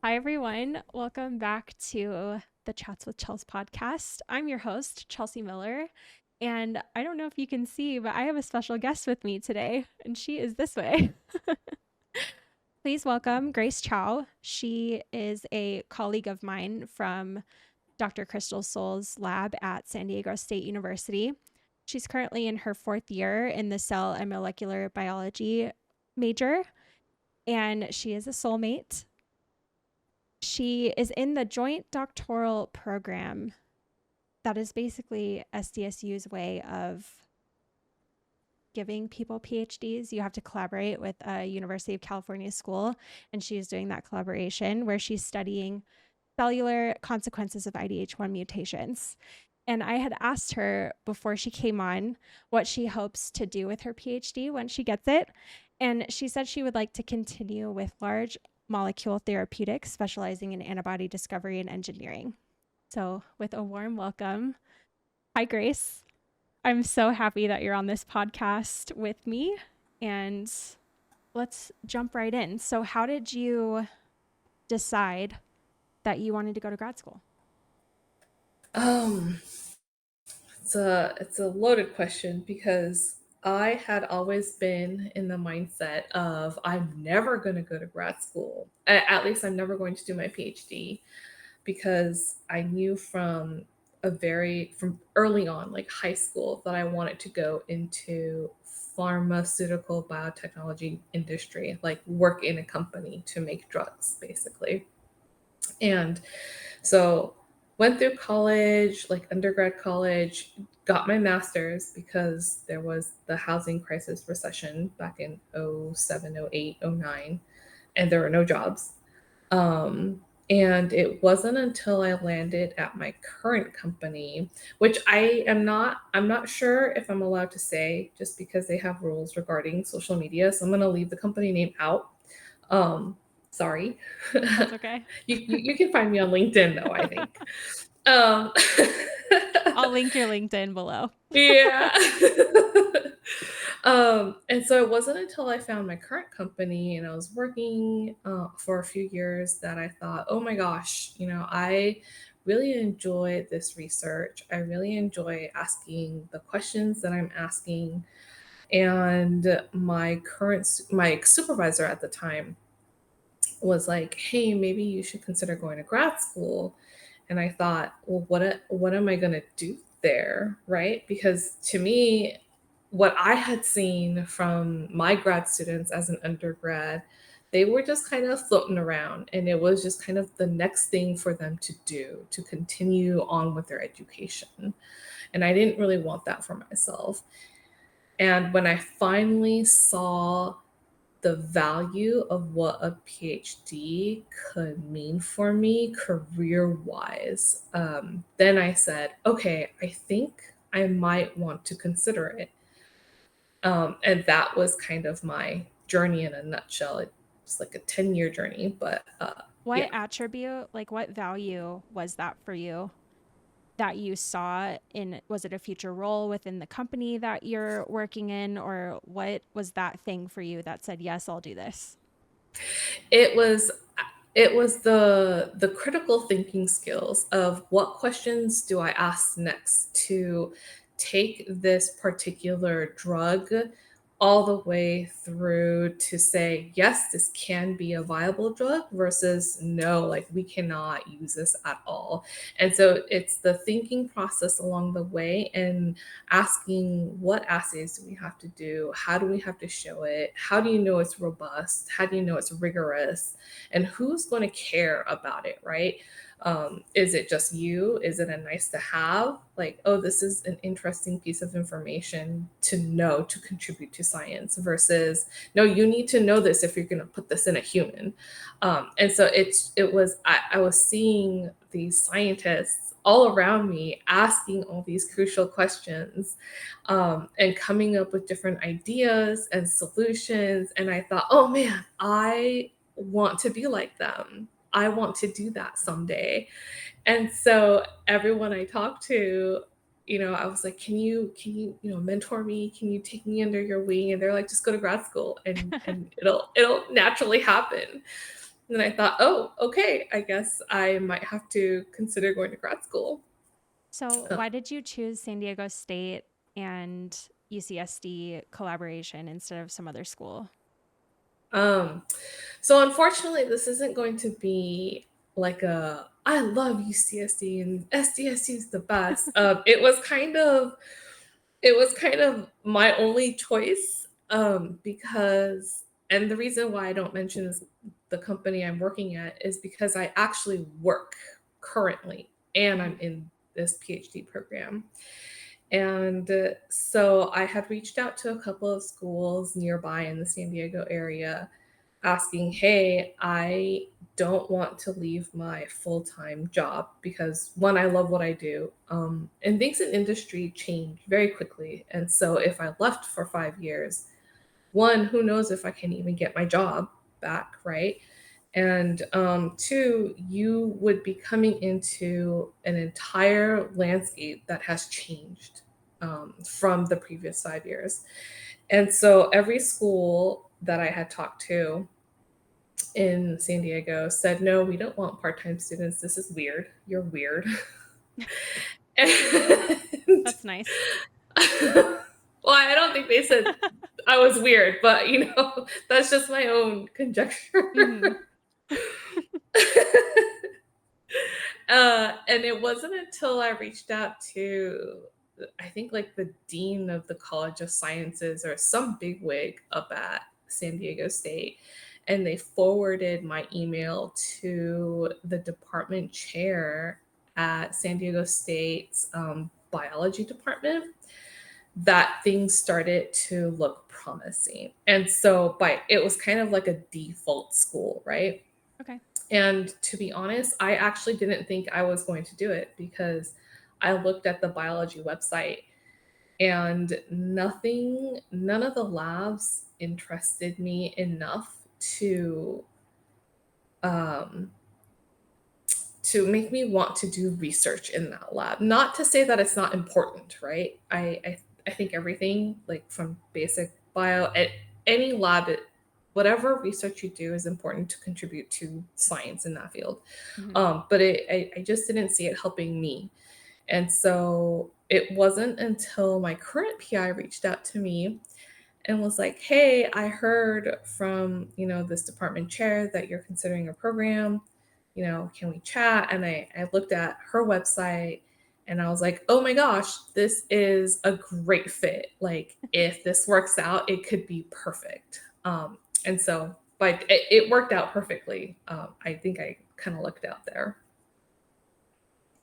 Hi, everyone. Welcome back to the Chats with Chels podcast. I'm your host, Chelsea Miller. And I don't know if you can see, but I have a special guest with me today, and she is this way. Please welcome Grace Chao. She is a colleague of mine from Dr. Crystal Soul's lab at San Diego State University. She's currently in her fourth year in the cell and molecular biology major, and she is a soulmate. She is in the joint doctoral program that is basically SDSU's way of giving people PhDs. You have to collaborate with a University of California school, and she's doing that collaboration where she's studying cellular consequences of IDH1 mutations. And I had asked her before she came on what she hopes to do with her PhD when she gets it. And she said she would like to continue with large molecule therapeutics, specializing in antibody discovery and engineering. So, with a warm welcome, hi, Grace. I'm so happy that you're on this podcast with me. And let's jump right in. So, how did you decide that you wanted to go to grad school? Um, it's a loaded question because I had always been in the mindset of I'm never going to go to grad school. At least I'm never going to do my PhD because I knew from early on, like high school, that I wanted to go into pharmaceutical biotechnology industry, like work in a company to make drugs, basically. And so went through college, like undergrad college, got my master's because there was the housing crisis recession back in '07, '08, '09, and there were no jobs. And it wasn't until I landed at my current company, which I'm not sure if I'm allowed to say just because they have rules regarding social media. So I'm going to leave the company name out. Um, Sorry. That's okay. You can find me on LinkedIn though, I think. Um, I'll link your LinkedIn below. yeah. And so it wasn't until I found my current company and I was working for a few years that I thought, oh my gosh, I really enjoy this research. I really enjoy asking the questions that I'm asking. And my supervisor at the time was like, "Hey, maybe you should consider going to grad school." And I thought, "Well, what am I going to do there?" Right? Because to me, what I had seen from my grad students as an undergrad, they were just kind of floating around and it was just kind of the next thing for them to do to continue on with their education. And I didn't really want that for myself. And when I finally saw the value of what a PhD could mean for me career wise, then I said, okay, I think I might want to consider it. And that was kind of my journey in a nutshell. It's like a 10-year journey, but What yeah. attribute, like what value was that for you that you saw in, was it a future role within the company that you're working in, or what was that thing for you that said, yes, I'll do this? It was it was the critical thinking skills of what questions do I ask next to take this particular drug all the way through to say, yes, this can be a viable drug versus no, like we cannot use this at all. And so it's the thinking process along the way and asking what assays do we have to do? How do we have to show it? How do you know it's robust? How do you know it's rigorous? And who's going to care about it, right? Is it just you? Is it a nice to have? Like, oh, this is an interesting piece of information to know to contribute to science versus, no, you need to know this if you're going to put this in a human. And so I was seeing these scientists all around me asking all these crucial questions and coming up with different ideas and solutions. And I thought, oh man, I want to be like them. I want to do that someday. And so everyone I talked to, I was like, can you mentor me? Can you take me under your wing? And they're like, just go to grad school and it'll naturally happen. And I thought, oh, okay, I guess I might have to consider going to grad school. So, why did you choose San Diego State and UCSD collaboration instead of some other school? Um, so unfortunately, this isn't going to be like a I love UCSD and SDSU is the best. It was kind of my only choice because, and the reason why I don't mention the company I'm working at is because I actually work currently and Mhm. I'm in this PhD program. And so I had reached out to a couple of schools nearby in the San Diego area asking, hey, I don't want to leave my full time job because one, I love what I do. And things in industry change very quickly. And so if I left for 5 years, one, who knows if I can even get my job back, right? And two, you would be coming into an entire landscape that has changed from the previous 5 years. And so every school that I had talked to in San Diego said, no, we don't want part time students. This is weird. You're weird. And That's nice. well, I don't think they said I was weird, but that's just my own Hmm. conjecture. And it wasn't until I reached out to, I think, like the dean of the College of Sciences or some bigwig up at San Diego State, and they forwarded my email to the department chair at San Diego State's biology department, that things started to look promising. And so by it was kind of like a default school, right? Okay. And to be honest, I actually didn't think I was going to do it because I looked at the biology website and none of the labs interested me enough um, to make me want to do research in that lab. Not to say that it's not important, right? I think everything, like from basic bio at any lab, whatever research you do is important to contribute to science in that field. Hmm. But I just didn't see it helping me. And so it wasn't until my current PI reached out to me and was like, hey, I heard from, this department chair that you're considering a program, can we chat? And I looked at her website and I was like, oh my gosh, this is a great fit. Like, if this works out, it could be perfect. And so, but it worked out perfectly. I think I kind of lucked out there.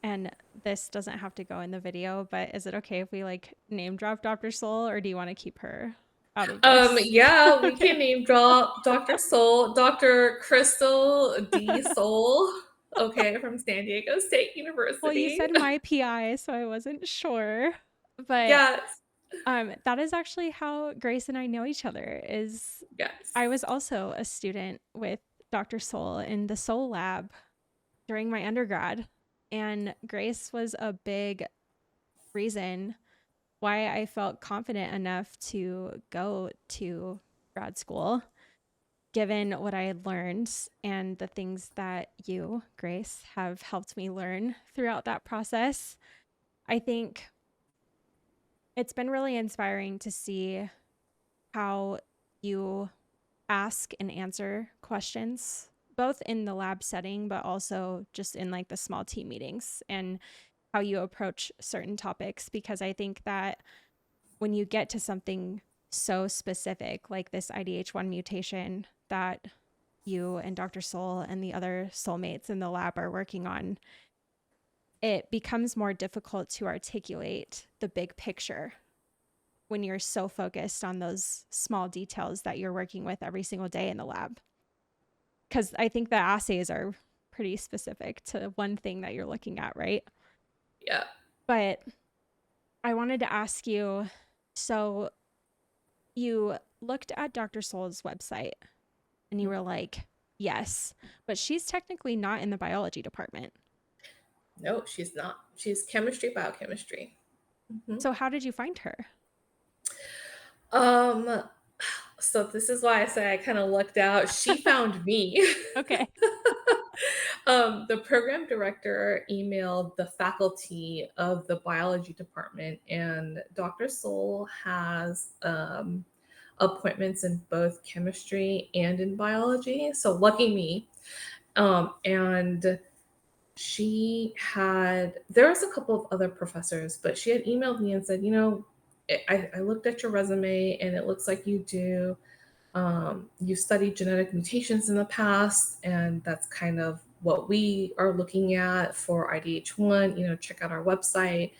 And this doesn't have to go in the video, but is it okay if we like name drop Dr. Soul, or do you want to keep her out of this? Yeah, we can Okay. name drop Dr. Soul, Dr. Crystal D. Soul, okay, from San Diego State Well, you University. said my PI, so I wasn't sure. But Yes, that is actually how Grace and I know each other. Is I yes. was also a student with Dr. Soul in the Soul Lab during my undergrad, and Grace was a big reason why I felt confident enough to go to grad school, given what I had learned and the things that you, Grace, have helped me learn throughout that process. I think it's been really inspiring to see how you ask and answer questions, both in the lab setting, but also just in like the small team meetings, and how you approach certain topics. Because I think that when you get to something so specific, like this IDH1 mutation that you and Dr. Soul and the other soulmates in the lab are working on, it becomes more difficult to articulate the big picture when you're so focused on those small details that you're working with every single day in the lab. Because I think the assays are pretty specific to one thing that you're looking at, right? Yeah. But I wanted to ask you, so you looked at Dr. Soul's website and you were like, yes, but she's technically not in the biology department. No, she's not. She's chemistry, biochemistry. Mhm. So how did you find her? Um, So this is why I say I kind of lucked out. She found me. Okay. The program director emailed the faculty of the biology department, and Dr. Soul has appointments in both chemistry and in biology. So lucky me. And there was a couple of other professors, but she had emailed me and said, I looked at your resume and it looks like you studied genetic mutations in the past, and that's kind of what we are looking at for IDH1. Check out our website.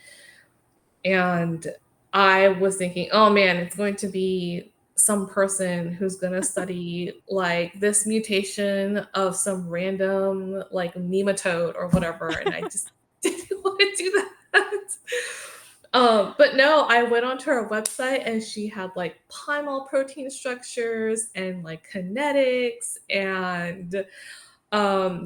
And I was thinking, oh man, it's going to be some person who's going to study like this mutation of some random like nematode or whatever. And I just didn't want to do that. But no, I went onto her website and she had like primal protein structures and like kinetics and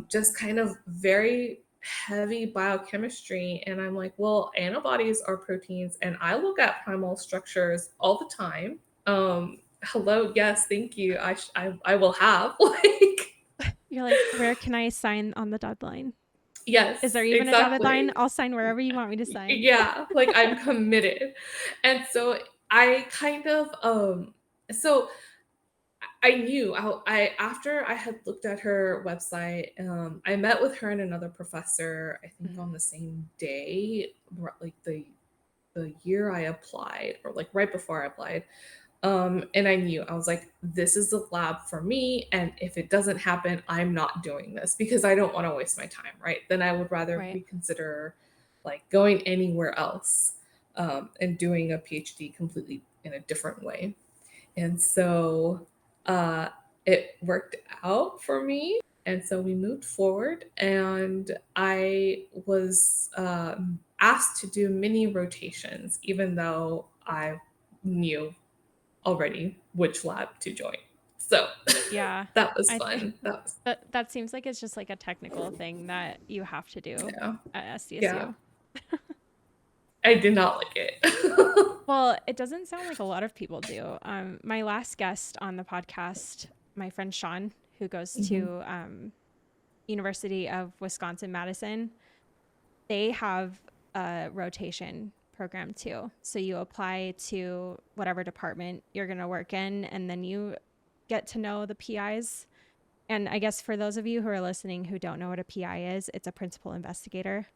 just kind of very heavy biochemistry. And I'm like, well, antibodies are proteins, and I look at primal structures all the time. Hello, yes, thank you. I will have like You're like, where can I sign on the dotted line? Is there yes, even a dotted line? exactly. I'll sign wherever you want me to sign. Yeah, like I'm committed. And so I kind of so I knew I after I had looked at her website, I met with her and another professor, I think Mhm. on the same day, like the year I applied, or like right before I applied. And I knew, I was like, this is the lab for me. And if it doesn't happen, I'm not doing this because I don't want to waste my time, right? Then I would rather Right. reconsider like going anywhere else, and doing a PhD completely in a different way. And so uh, it worked out for me. And so we moved forward, and I was asked to do mini rotations, even though I knew already which lab to join. So Yeah. that was I think fun. That was, that seems like it's just like a technical thing that you have to do yeah. at Yeah. SDSU. I did not like it. Well, it doesn't sound like a lot of people do. My last guest on the podcast, my friend Sean, who goes Mhm. to University of Wisconsin Madison, they have a rotation program too. So you apply to whatever department you're going to work in, and then you get to know the PIs. And I guess for those of you who are listening who don't know what a PI is, it's a principal investigator,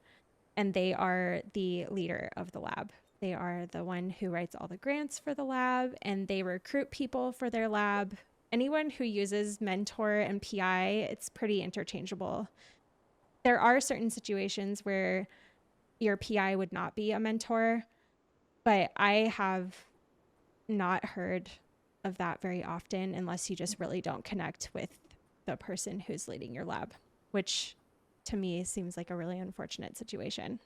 and they are the leader of the lab. They are the one who writes all the grants for the lab, and they recruit people for their lab. Anyone who uses mentor and PI, it's pretty interchangeable. There are certain situations where your PI would not be a mentor, but I have not heard of that very often unless you just really don't connect with the person who's leading your lab, which to me seems like a really unfortunate situation.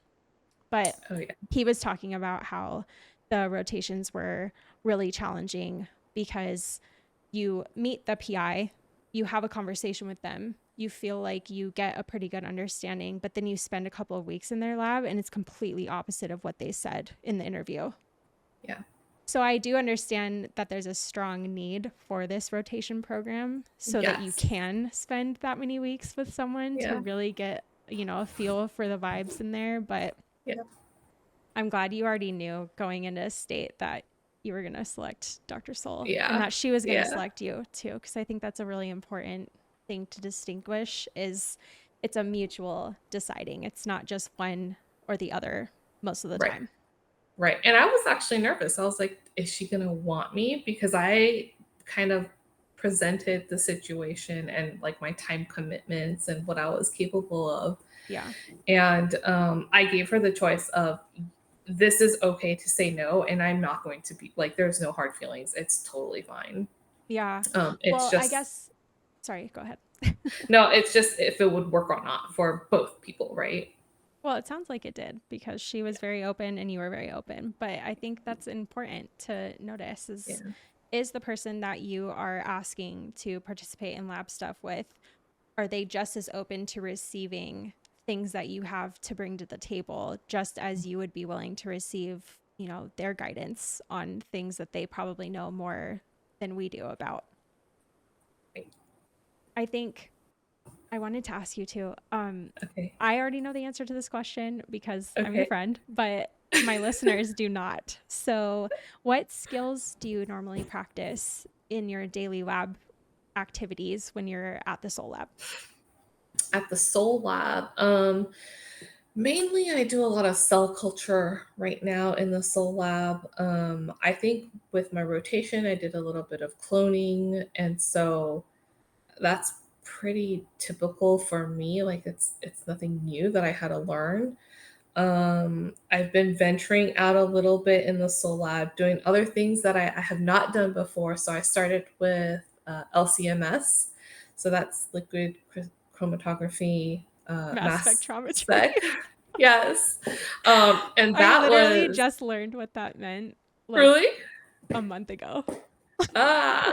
But Oh yeah. he was talking about how the rotations were really challenging because you meet the PI, you have a conversation with them, you feel like you get a pretty good understanding, but then you spend a couple of weeks in their lab and it's completely opposite of what they said in the interview. Yeah. So I do understand that there's a strong need for this rotation program so that you Yes. can spend that many weeks with someone to Yeah. really get, a feel for the vibes in there. But Yeah. I'm glad you already knew going into a state that you were going to select Dr. Soul and Yeah. that she was going to Yeah. select you too. Cause I think that's a really important thing to distinguish is it's a mutual deciding. It's not just one or the other most of the Right. time. Right. And I was actually nervous. I was like, is she going to want me? Because I kind of presented the situation and like my time commitments and what I was capable of. Yeah. And I gave her the choice of, this is okay to say no. And I'm not going to be like, there's no hard feelings. It's totally fine. Yeah. It's Well, I just, guess, sorry, go ahead. no, it's just if it would work or not for both people. Right. Well, it sounds like it did because she was very open and you were very open. But I think that's important to notice Yeah. is the person that you are asking to participate in lab stuff with, are they just as open to receiving things that you have to bring to the table, just as you would be willing to receive, their guidance on things that they probably know more than we do about. Right. I think I wanted to ask you too. Okay. I already know the answer to this question because I'm your Okay. friend, but my listeners do not. So, what skills do you normally practice in your daily lab activities when you're at the Soul Lab? At the Soul Lab, mainly I do a lot of cell culture right now in the Soul Lab. I think with my rotation, I did a little bit of cloning, and so that's pretty typical for me. Like it's nothing new that I had to learn. I've been venturing out a little bit in the Soul Lab, doing other things that I have not done before. So I started with LCMS, so that's liquid chromatography, Mass mass spectrometry. spec. Yes, and I that literally was just learned what that meant like really a month ago. ah.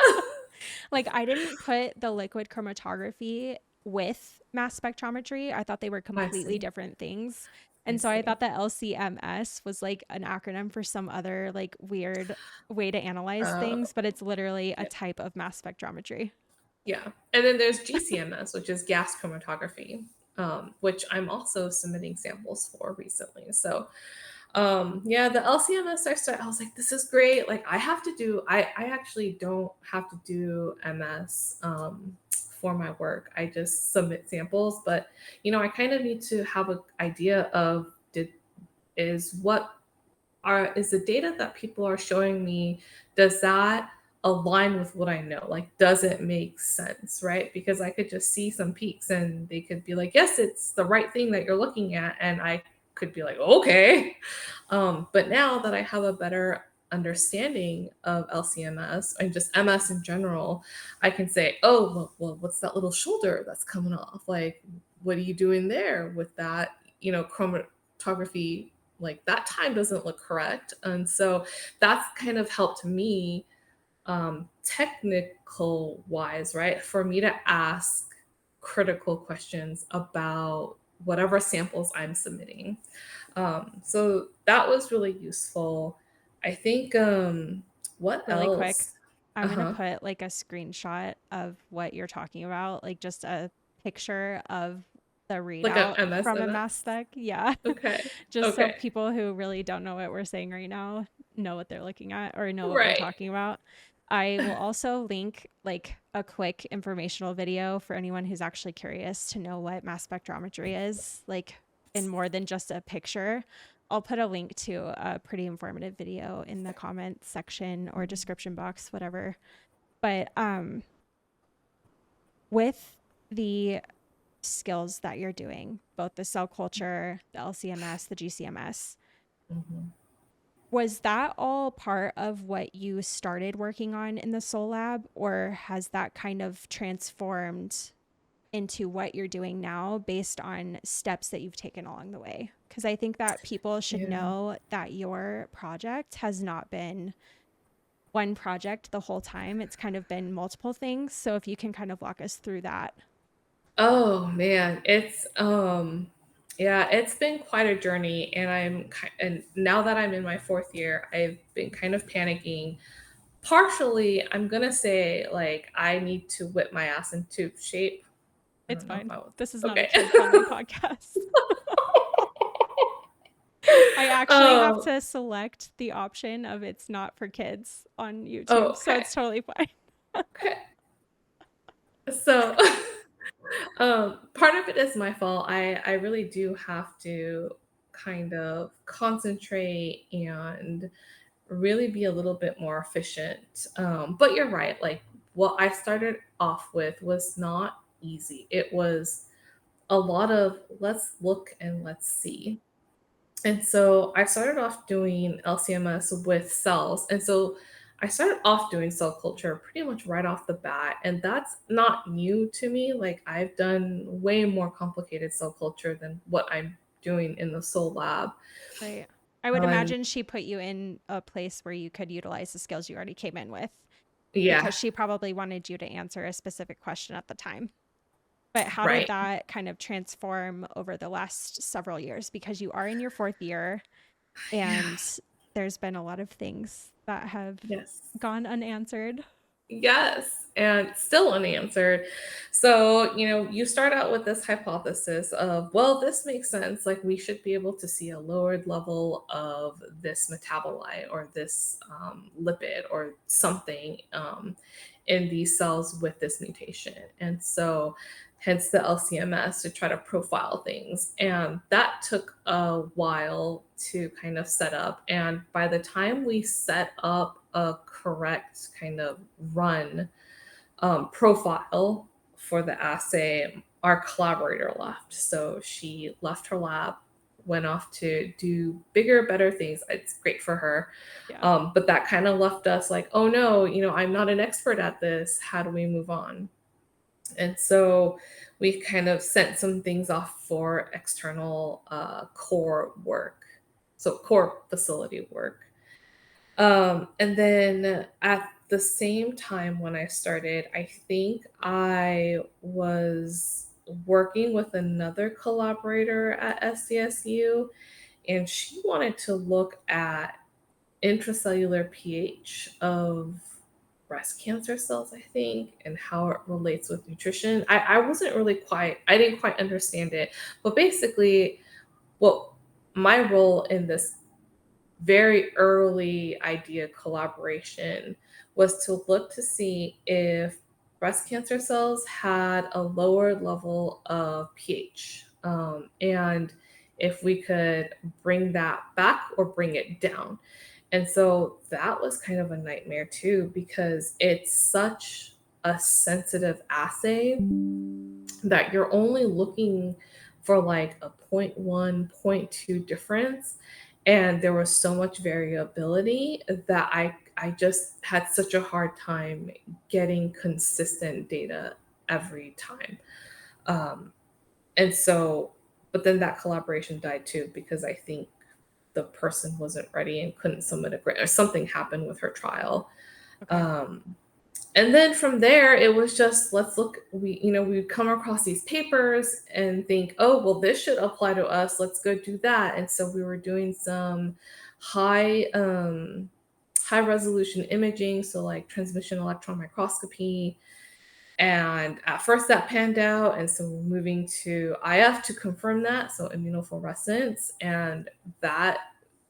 Like, I didn't put the liquid chromatography with mass spectrometry. I thought they were I completely see. different things. I And so I see. thought that LCMS was like an acronym for some other like weird way to analyze Uh, things, but it's literally a type of mass spectrometry. Yeah. And then there's GCMS, which is gas chromatography, which I'm also submitting samples for recently. So, yeah, the LCMS I was like, this is great. Like, I actually don't have to do MS for my work. I just submit samples, but, I kind of need to have an idea of is what is the data that people are showing me, does that align with what I know? Like, does it make sense, right? Because I could just see some peaks and they could be like, yes, it's the right thing that you're looking at. And I could be like, okay. But now that I have a better understanding of LCMS and just MS in general, I can say, oh, what's that little shoulder that's coming off? Like, what are you doing there with that, chromatography? Like that time doesn't look correct. And so that's kind of helped me technical wise, right? For me to ask critical questions about whatever samples I'm submitting. So that was really useful. I think what Really quick, else? I'm going to Uh-huh. put like a screenshot of what you're talking about, like just a picture of the Like a readout from a mass MSMS. spec. Yeah. Okay. Just so Okay. people who really don't know what we're saying right now know what they're looking at or know what we're Right. talking about. I will also link like a quick informational video for anyone who's actually curious to know what mass spectrometry is, like in more than just a picture. I'll put a link to a pretty informative video in the comment section or description box, whatever. But with the skills that you're doing, both the cell culture, the LCMS, the GCMS, Mhm. was that all part of what you started working on in the Soul Lab, or has that kind of transformed into what you're doing now based on steps that you've taken along the way? Because I think that people should Yeah. know that your project has not been one project the whole time. It's kind of been multiple things. So if you can kind of walk us through that. Oh man, yeah, it's been quite a journey and and now that I'm in my fourth year, I've been kind of panicking. Partially, I'm gonna say like I need to whip my ass into shape. I It's don't know if fine. I was This is not a okay. kid friendly podcast. I actually have um, to select the option of it's not for kids on YouTube. oh, So okay. it's totally fine. Okay. So part of it is my fault. I really do have to kind of concentrate and really be a little bit more efficient. But you're right. Like what I started off with was not easy. It was a lot of let's look and let's see. And so I started off doing LCMS with cells. And so I started off doing cell culture pretty much right off the bat. And that's not new to me. Like I've done way more complicated cell culture than what I'm doing in the Soul Lab. Right. I would Um, imagine she put you in a place where you could utilize the skills you already came in with yeah, because she probably wanted you to answer a specific question at the time. But how did right. that kind of transform over the last several years? Because you are in your fourth year Yeah. and there's been a lot of things that have Yes. gone unanswered. Yes, and still unanswered. So, you start out with this hypothesis of, well, this makes sense. Like, we should be able to see a lowered level of this metabolite or this lipid or something in these cells with this mutation. And so, hence the LCMS to try to profile things. And that took a while to kind of set up. And by the time we set up a correct kind of run profile for the assay, our collaborator left. So she left her lab, went off to do bigger, better things. It's great for her. Yeah. But that kind of left us like, oh no, I'm not an expert at this. How do we move on? And so we kind of sent some things off for external core work, so core facility work. And then at the same time when I started, I think I was working with another collaborator at SDSU, and she wanted to look at intracellular pH of breast cancer cells, I think, and how it relates with nutrition. I wasn't really I didn't quite understand it. But basically, well, my role in this very early idea collaboration was to look to see if breast cancer cells had a lower level of pH. And if we could bring that back or bring it down. And so that was kind of a nightmare too, because it's such a sensitive assay that you're only looking for like a point 0.1, point 0.2 difference. And there was so much variability that I just had such a hard time getting consistent data every time. Um, and so, but then that collaboration died too, because I think the person wasn't ready and couldn't submit a grant, or something happened with her trial. Okay. Um, and then from there, it was just, let's look, we come across these papers and think, oh, well, this should apply to us. Let's go do that. And so we were doing some high, high resolution imaging. So like transmission electron microscopy. And at first that panned out. And so we're moving to IF to confirm that. So immunofluorescence. And that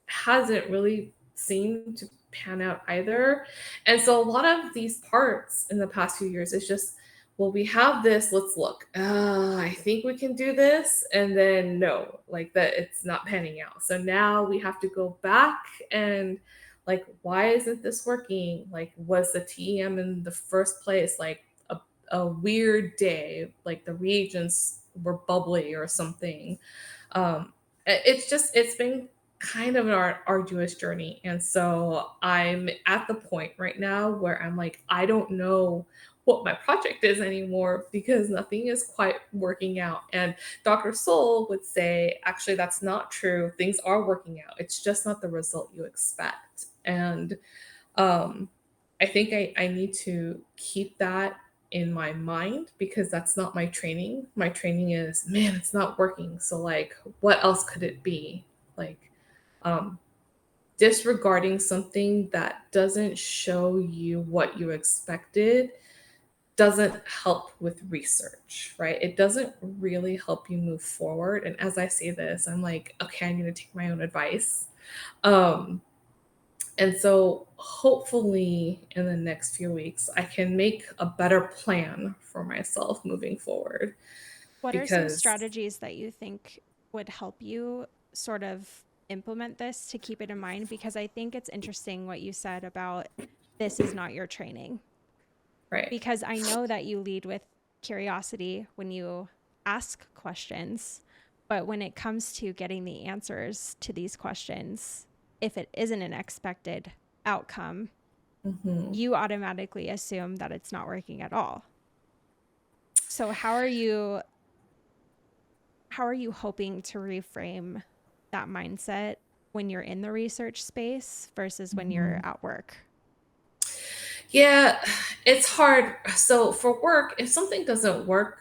hasn't really seemed to pan out either. And so a lot of these parts in the past few years is just, well, we have this, let's look. I think we can do this. And then no, like that, it's not panning out. So now we have to go back and like, why isn't this working? Like, was the TEM in the first place like a weird day, like the reagents were bubbly or something? It's been kind of an arduous journey. And so I'm at the point right now where I'm like, I don't know what my project is anymore because nothing is quite working out. And Dr. Soul would say, actually, that's not true. Things are working out. It's just not the result you expect. And um, I think I need to keep that in my mind because that's not my training. My training is, man, it's not working. So like, what else could it be? Like, um, disregarding something that doesn't show you what you expected doesn't help with research, right? It doesn't really help you move forward. And as I say this, I'm like, okay, I need to take my own advice. Um, and so hopefully in the next few weeks, I can make a better plan for myself moving forward What are some because, strategies that you think would help you sort of implement this to keep it in mind? Because I think it's interesting what you said about this is not your training. right. Because I know that you lead with curiosity when you ask questions, but when it comes to getting the answers to these questions, if it isn't an expected outcome, Mhm. you automatically assume that it's not working at all. So how are you hoping to reframe that mindset when you're in the research space versus when you're Mhm. at work? Yeah, it's hard. So for work, if something doesn't work,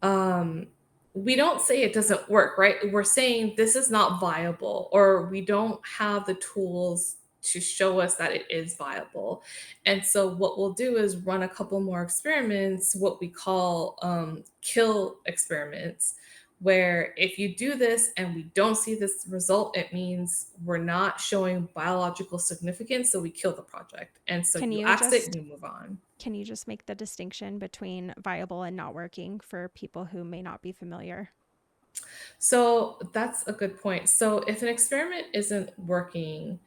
um, we don't say it doesn't work, right? We're saying this is not viable, or we don't have the tools to show us that it is viable. And so what we'll do is run a couple more experiments, what we call kill experiments, where if you do this and we don't see this result, it means we're not showing biological significance, so we kill the project. And so Can you you axe it just and you move on. can you just make the distinction between viable and not working for people who may not be familiar? So that's a good point. So if an experiment isn't working,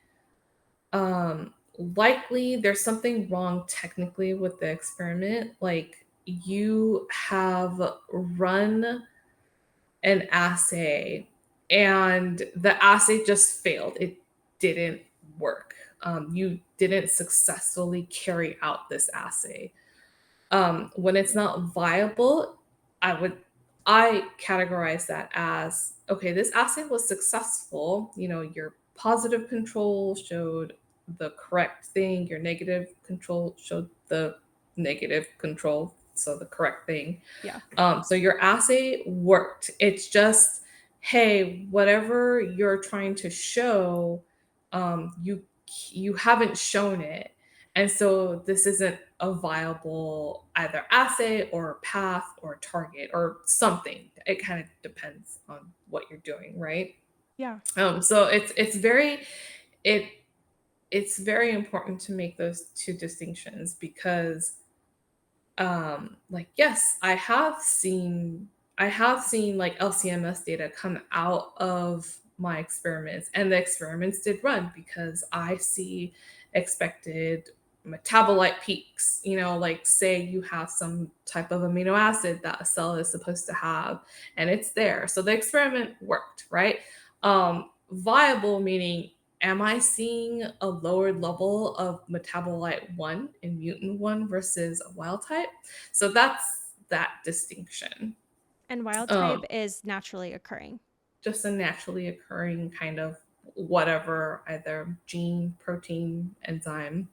likely there's something wrong technically with the experiment. Like you have run an assay and the assay just failed. It didn't work. You didn't successfully carry out this assay. When it's not viable, I would I categorize that as okay, this assay was successful. You know, your positive control showed the correct thing, your negative control showed the negative control, so the correct thing. Yeah. So your assay worked. It's just, hey, whatever you're trying to show, you haven't shown it, and so this isn't a viable either assay or path or target or something. It kind of depends on what you're doing, right? Yeah. So it it's very important to make those two distinctions because like yes, I have seen like LCMS data come out of my experiments, and the experiments did run because I see expected metabolite peaks. You know, like say you have some type of amino acid that a cell is supposed to have, and it's there, so the experiment worked, right? Viable meaning, am I seeing a lower level of metabolite 1 in mutant 1 versus a wild type? So that's that distinction. And wild type Um, is naturally occurring. just a naturally occurring kind of whatever, either gene, protein, enzyme.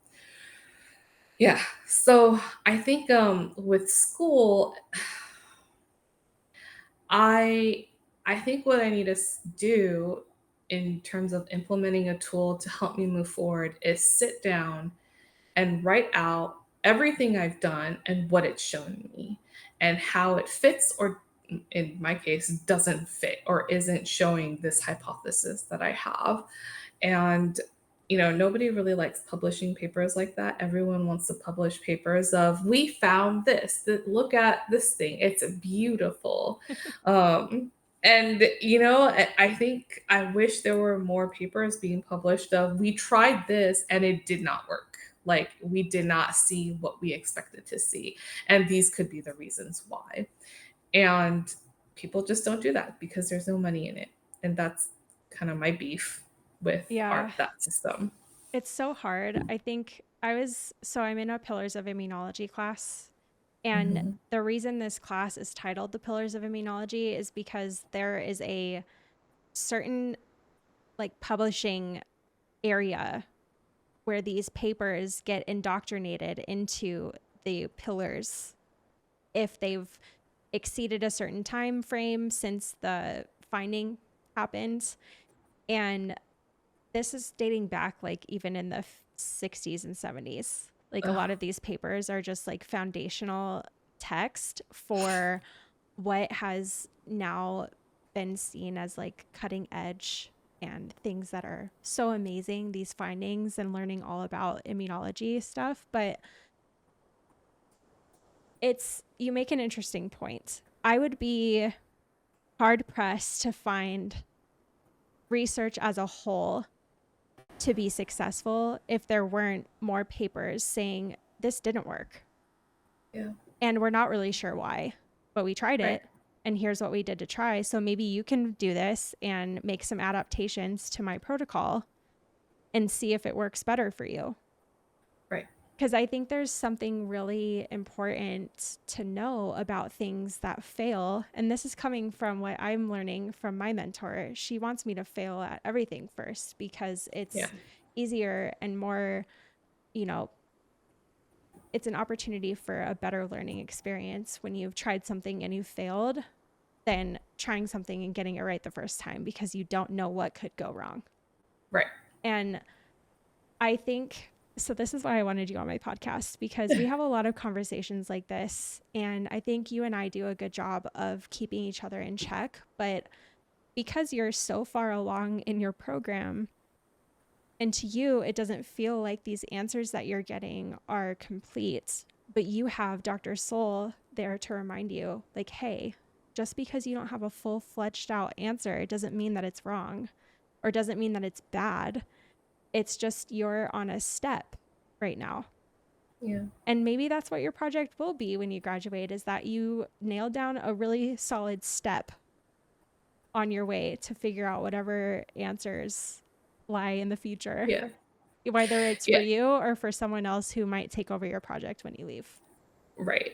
Yeah. So I think with school, I I think what I need to do in terms of implementing a tool to help me move forward is sit down and write out everything I've done and what it's shown me and how it fits or in my case doesn't fit or isn't showing this hypothesis that I have. And nobody really likes publishing papers like that. Everyone wants to publish papers of we found this, that look at this thing. It's beautiful. And I think I wish there were more papers being published of we tried this and it did not work. Like we did not see what we expected to see. And these could be the reasons why. And people just don't do that because there's no money in it. And that's kind of my beef with Yeah. that system. It's so hard. I think I'm in a Pillars of Immunology class. And Mhm. the reason this class is titled The Pillars of Immunology is because there is a certain like publishing area where these papers get indoctrinated into the pillars if they've exceeded a certain time frame since the finding happened. And this is dating back like even in the 60s and 70s. Like a Ugh, lot of these papers are just like foundational text for what has now been seen as like cutting edge and things that are so amazing, these findings and learning all about immunology stuff. But you make an interesting point. I would be hard pressed to find research as a whole to be successful if there weren't more papers saying this didn't work. yeah, And we're not really sure why, but we tried right, it. And here's what we did to try. So maybe you can do this and make some adaptations to my protocol and see if it works better for you. right, Because I think there's something really important to know about things that fail. And this is coming from what I'm learning from my mentor. She wants me to fail at everything first because yeah, it's easier and more, you know, it's an opportunity for a better learning experience when you've tried something and you've failed than trying something and getting it right the first time because you don't know what could go wrong. right, And I think so. This is why I wanted you on my podcast, because we have a lot of conversations like this. And I think you and I do a good job of keeping each other in check. But because you're so far along in your program, and to you, it doesn't feel like these answers that you're getting are complete, but you have Dr. Soul there to remind you, like, hey, just because you don't have a full fledged out answer, it doesn't mean that it's wrong or doesn't mean that it's bad. It's just you're on a step right now. Yeah. And maybe that's what your project will be when you graduate, is that you nailed down a really solid step on your way to figure out whatever answers lie in the future, Yeah. whether it's for Yeah. you or for someone else who might take over your project when you leave. Right.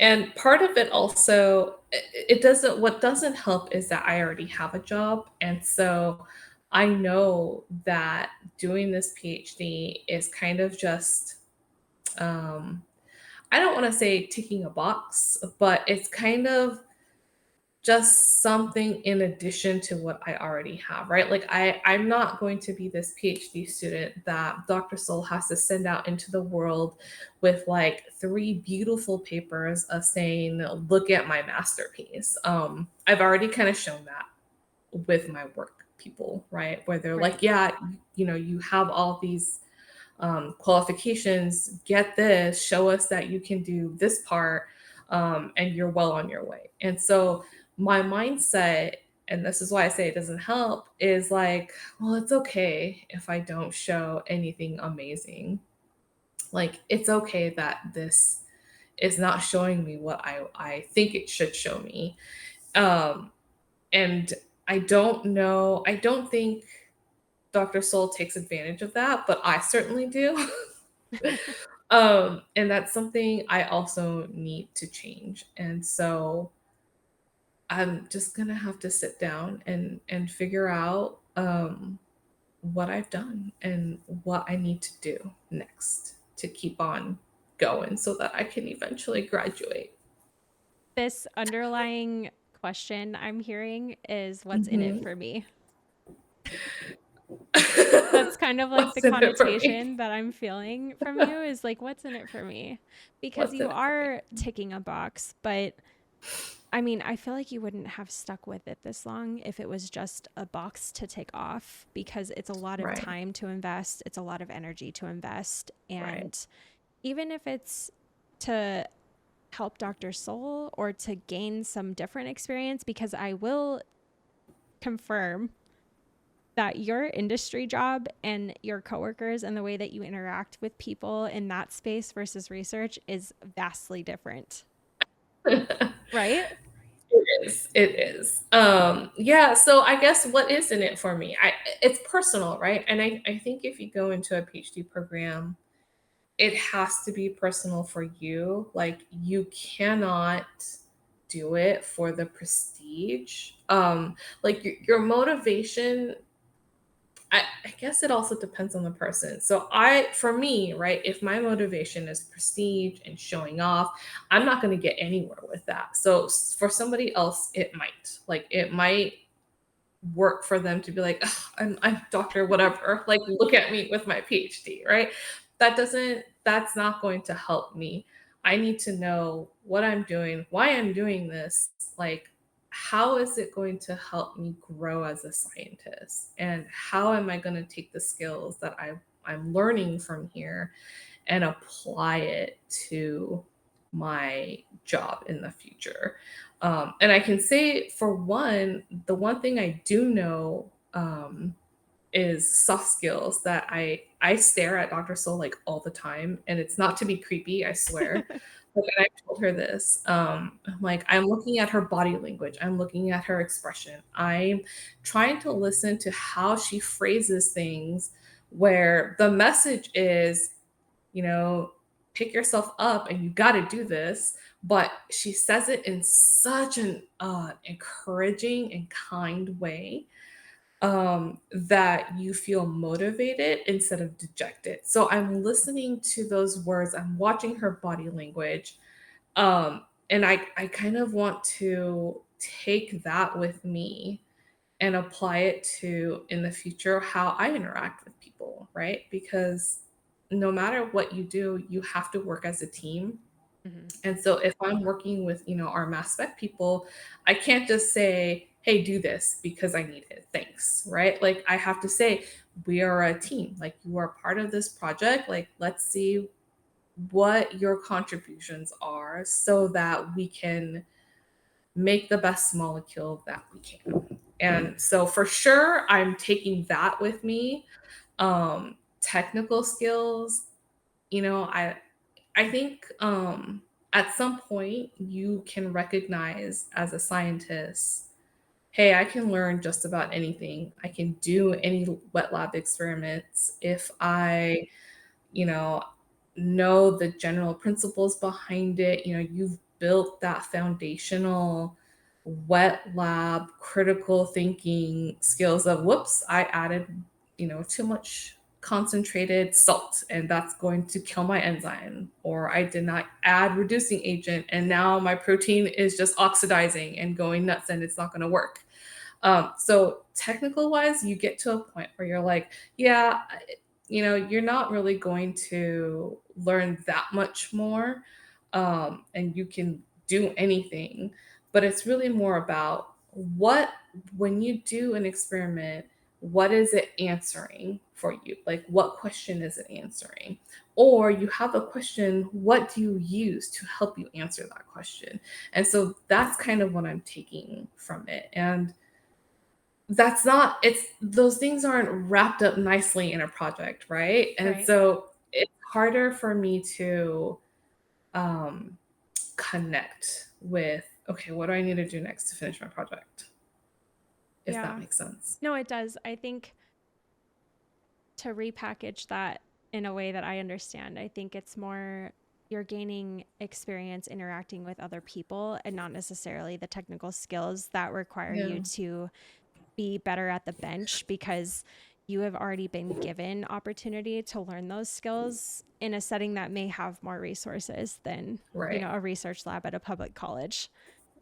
And part of it also, it doesn't, what doesn't help is that I already have a job. And so I know that doing this PhD is kind of just, um, I don't want to say ticking a box, but it's kind of just something in addition to what I already have, right? Like I'm not going to be this PhD student that Dr. Soul has to send out into the world with like 3 beautiful papers of saying, look at my masterpiece. I've already kind of shown that with my work people, right? Where they're Right. like, yeah, you have all these qualifications, get this, show us that you can do this part, and you're well on your way. And so my mindset, and this is why I say it doesn't help, is like, well, it's okay if I don't show anything amazing. Like, it's okay that this is not showing me what I think it should show me. Um, and I don't know, I don't think Dr. Soul takes advantage of that, but I certainly do. And that's something I also need to change. And so I'm just gonna have to sit down and figure out what I've done and what I need to do next to keep on going so that I can eventually graduate. This underlying question I'm hearing is, what's in it Mhm. for me? That's kind of like the What's in it for me? connotation that I'm feeling from you, is like, what's in it for me? Because What's you in it for me? are ticking a box, but I mean, I feel like you wouldn't have stuck with it this long if it was just a box to take off, because it's a lot of Right, time to invest, it's a lot of energy to invest. right. And even if it's to help Dr. Soul or to gain some different experience, because I will confirm that your industry job and your coworkers and the way that you interact with people in that space versus research is vastly different, right? It is. It is. Yeah, so I guess what is in it for me? It's personal, right? And I think if you go into a PhD program, it has to be personal for you. Like you cannot do it for the prestige. Like your motivation, I guess it also depends on the person. So for me, right, if my motivation is prestige and showing off, I'm not going to get anywhere with that. So for somebody else, it might. Like it might work for them to be like, "Ugh, I'm Dr. Whatever. Like, look at me with my PhD, right? That's not going to help me. I need to know what I'm doing, why I'm doing this, like, how is it going to help me grow as a scientist? And how am I going to take the skills that I'm learning from here and apply it to my job in the future. And I can say, for one, the one thing I do know is soft skills that I stare at Dr. Soul like all the time, and it's not to be creepy, I swear. Like, and I told her this. I'm like, I'm looking at her body language. I'm looking at her expression. I'm trying to listen to how she phrases things, where the message is, you know, pick yourself up and you got to do this. But she says it in such an encouraging and kind way, that you feel motivated instead of dejected. So I'm listening to those words, I'm watching her body language. And I kind of want to take that with me and apply it to in the future how I interact with people. people, right? Because no matter what you do, you have to work as a team. Mhm. And so if I'm working with, our mass spec people, I can't just say, hey, do this because I need it. Thanks. Right. Like I have to say, we are a team. Like you are part of this project. Like let's see what your contributions are so that we can make the best molecule that we can. And so for sure, I'm taking that with me. Technical skills, I think at some point you can recognize as a scientist, hey, I can learn just about anything. I can do any wet lab experiments if I, you know the general principles behind it. You've built that foundational wet lab critical thinking skills of whoops, I added, too much concentrated salt and that's going to kill my enzyme, or I did not add reducing agent and now my protein is just oxidizing and going nuts and it's not going to work. So technical wise, you get to a point where you're like, yeah, you're not really going to learn that much more, and you can do anything. But it's really more about when you do an experiment, what is it answering for you? Like, what question is it answering? Or you have a question, what do you use to help you answer that question? And so that's kind of what I'm taking from it. And that's not it's those things aren't wrapped up nicely in a project, right? And Right. so it's harder for me to um connect with, okay, what do I need to do next to finish my project, if that Yeah. makes sense. No, it does. I think to repackage that in a way that I understand, I think it's more you're gaining experience interacting with other people and not necessarily the technical skills that require Yeah. you to be better at the bench because you have already been given opportunity to learn those skills in a setting that may have more resources than, Right. a research lab at a public college.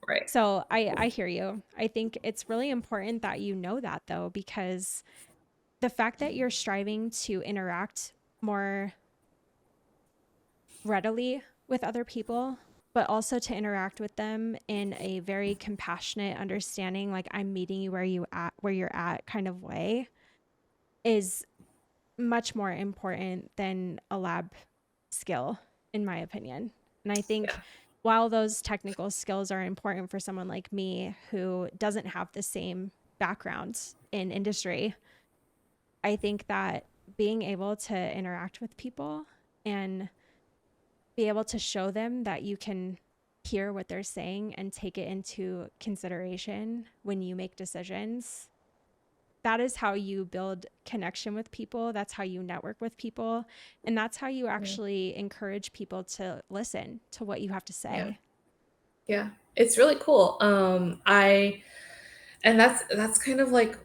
Right. So I hear you. I think it's really important that you know that though, because the fact that you're striving to interact more readily with other people, but also to interact with them in a very compassionate, understanding, like I'm meeting you where you're at kind of way is much more important than a lab skill, in my opinion. And I think Yeah. while those technical skills are important for someone like me who doesn't have the same background in industry, I think that being able to interact with people and be able to show them that you can hear what they're saying and take it into consideration when you make decisions, that is how you build connection with people. That's how you network with people. And that's how you Yeah. actually encourage people to listen to what you have to Yeah. say. Yeah. It's really cool. I and that's kind of like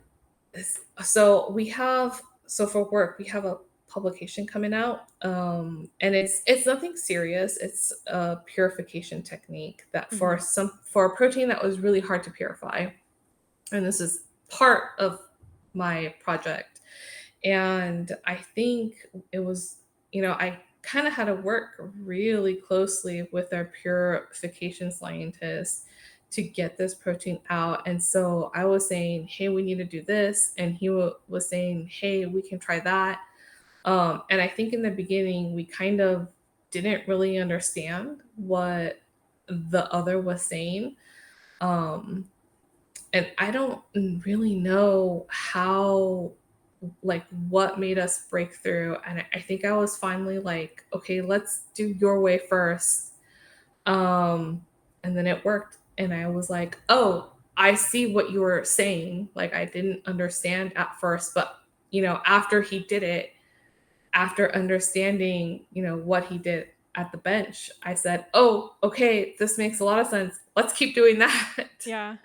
so we have so for work we have a publication coming out, and it's nothing serious. It's a purification technique that Mm-hmm. for a protein that was really hard to purify, and this is part of my project. And I think it was, I kind of had to work really closely with our purification scientists to get this protein out. And so I was saying, hey, we need to do this. And he was saying, hey, we can try that. And I think in the beginning, we kind of didn't really understand what the other was saying. Um, and I don't really know how, like, what made us break through. And I think I was finally like, okay, let's do your way first. Um, and then it worked. And I was like, oh, I see what you were saying. Like, I didn't understand at first, but, after he did it, after understanding, what he did at the bench, I said, oh, okay, this makes a lot of sense. Let's keep doing that. Yeah.